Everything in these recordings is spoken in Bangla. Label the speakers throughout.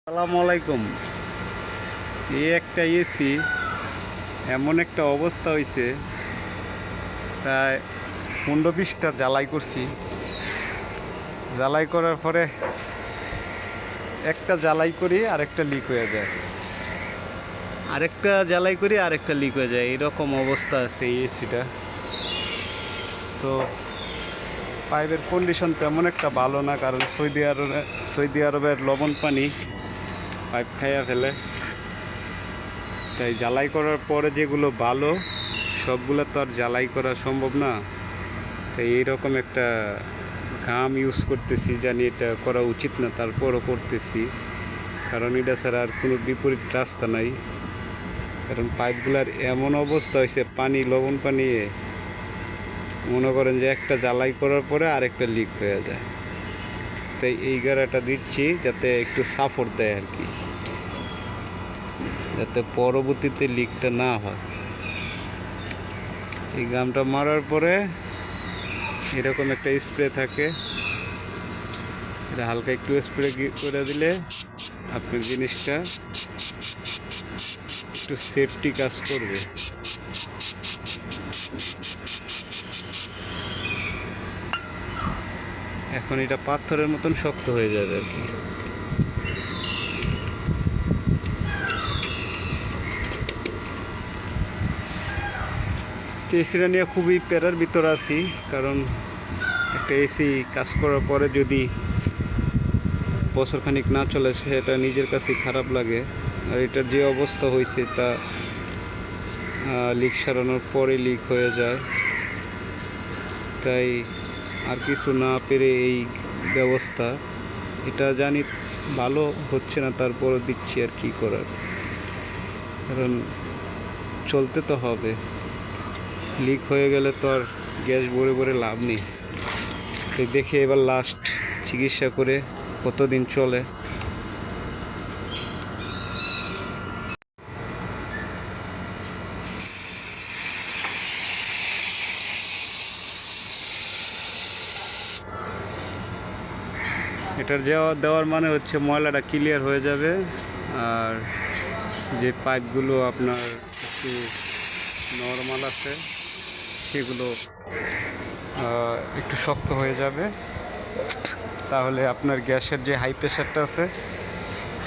Speaker 1: আসসালামু আলাইকুম। এই একটা এসি এমন একটা অবস্থা হয়েছে, প্রায় 15-20টা জ্বালাই করছি। জ্বালাই করার পরে একটা জ্বালাই করি আরেকটা লিক হয়ে যায়, আরেকটা জ্বালাই করি আরেকটা লিক হয়ে যায়, এরকম অবস্থা আছে এই এসিটা। তো পাইপের কন্ডিশন তেমন একটা ভালো না, কারণ সৌদি আরবের লবণ পানি পাইপ খাইয়া ফেলে। তাই জ্বালাই করার পরে যেগুলো ভালো সবগুলো তো আর জ্বালাই করা সম্ভব না। তাই এইরকম একটা ঘাম ইউজ করতেছি, জানি এটা করা উচিত না, তারপরও করতেছি, কারণ এটা ছাড়া আর কোনো বিপরীত রাস্তা নাই। কারণ পাইপগুলার এমন অবস্থা হয়েছে, পানি লবণ পানি মনে করেন যে একটা জ্বালাই করার পরে আরেকটা লিক হয়ে যায়। তাই এই গাড়াটা দিচ্ছি যাতে একটু সাপোর্ট দেয় আর কি, যাতে পরবর্তীতে লিকটা না হয়। এই গামটা মারার পরে এরকম একটা স্প্রে থাকে, এটা হালকা একটু স্প্রে করে দিলে আপনার জিনিসটা একটু সেফটি কাজ করবে। এখন এটা পাথরের মতন শক্ত হয়ে যাবে আর কি। এসিটা নিয়ে খুবই প্যারার ভিতর আছি, কারণ একটা এসি কাজ করার পরে যদি বছরখানিক না চলে সেটা নিজের কাছে খারাপ লাগে। আর এটার যে অবস্থা হয়েছে তা লিক সারানোর পরে লিক হয়ে যায়। তাই আর কিছু না পেরে এই ব্যবস্থা, এটা জানি ভালো হচ্ছে না, তারপরও দিচ্ছি আর কি করার, কারণ চলতে তো হবে। লিক হয়ে গেলে তো আর গ্যাস ভরে ভরে লাভ নেই। তাই দেখে এবার লাস্ট চিকিৎসা করে কতদিন চলে। এটার দেওয়ার মানে হচ্ছে ময়লাটা ক্লিয়ার হয়ে যাবে, আর যে পাইপগুলো আপনার একটু নরমাল আছে সেগুলো একটু শক্ত হয়ে যাবে। তাহলে আপনার গ্যাসের যে হাই প্রেশারটা আছে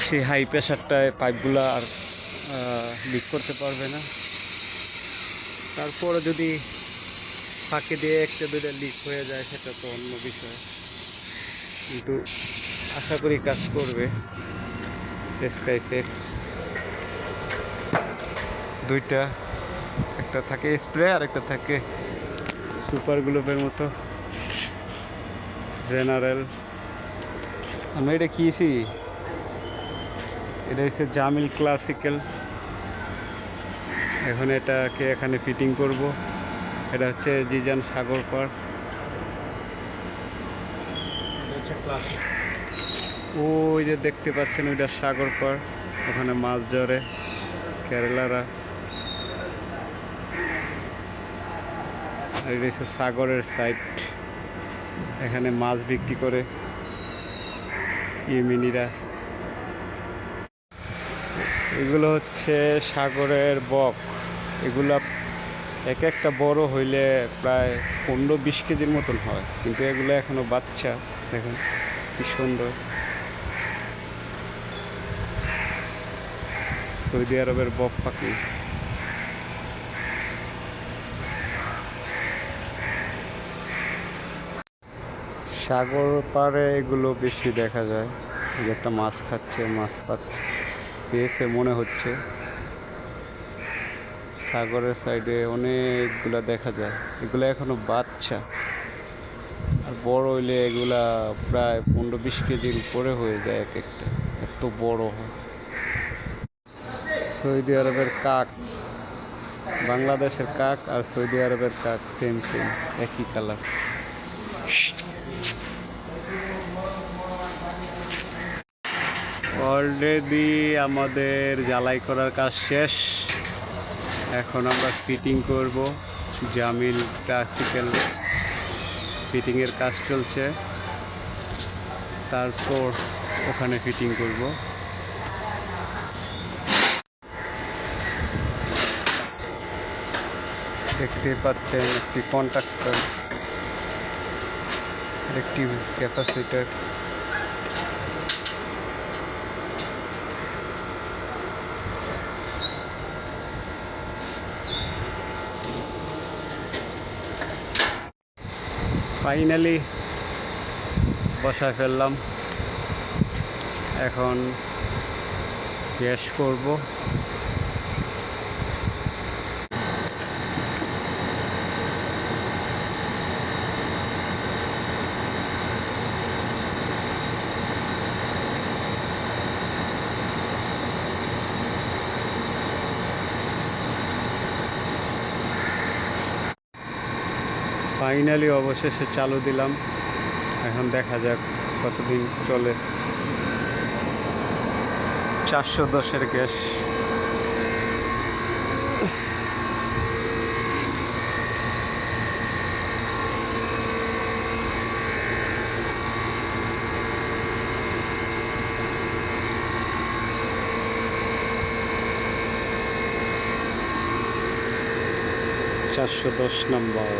Speaker 1: সেই হাই প্রেশারটায় পাইপগুলো আর লিক করতে পারবে না। তারপরে যদি ফাঁকে দিয়ে একটা দুটো লিক হয়ে যায় সেটা তো অন্য বিষয়, কিন্তু আশা করি কাজ করবে। স্কাইফেক্স দুইটা, একটা থাকে স্প্রে আর একটা থাকে সুপার গ্লোবের মতো জেনারেল। আমি এটা কিয়েছি, এটা হচ্ছে জামিল ক্লাসিক্যাল। এখন এটাকে এখানে ফিটিং করব। এটা হচ্ছে জিজান সাগর পার। ওই যে দেখতে পাচ্ছেন ওইটা সাগর পার, ওখানে মাছ ধরে কেরালারা। এটা হচ্ছে সাগরের সাইড, এখানে মাছ বিক্রি করে ইয়েমেনিরা। এগুলো হচ্ছে সাগরের বক। এগুলা এক একটা বড় হইলে প্রায় 15-20 কেজির মতন হয়, কিন্তু এগুলো এখনো বাচ্চা। দেখেন কি সুন্দর, সৌদি আরবের বক পাখি। সাগর পাড়ে এগুলো বেশি দেখা যায়। যে একটা মাছ খাচ্ছে, মাছ পেয়েছে মনে হচ্ছে। সাগরের সাইডে অনেকগুলা দেখা যায়, এগুলো এখনো বাচ্চা। আর বড় হইলে এগুলা প্রায় 15-20 কেজির উপরে হয়ে যায় এক একটা, এত বড় হয়। সৌদি আরবের কাক, বাংলাদেশের কাক আর সৌদি আরবের কাক সেম সেম, একই কালার। অলরেডি আমাদের জ্বালাই করার কাজ শেষ, এখন আমরা ফিটিং করব। জামিল ক্লাসিক্যাল ফিটিংয়ের কাজ চলছে, তারপর ওখানে ফিটিং করব। দেখতে পাচ্ছেন একটি কন্ট্রাক্টর, একটি ক্যাপাসিটর। ফাইনালি বসায় ফেললাম, এখন গ্যাস করব। ফাইনালি অবশেষে চালু দিলাম, এখন দেখা যাক কতদিন চলে। 410-এর গ্যাস। চারশো 10 নম্বর।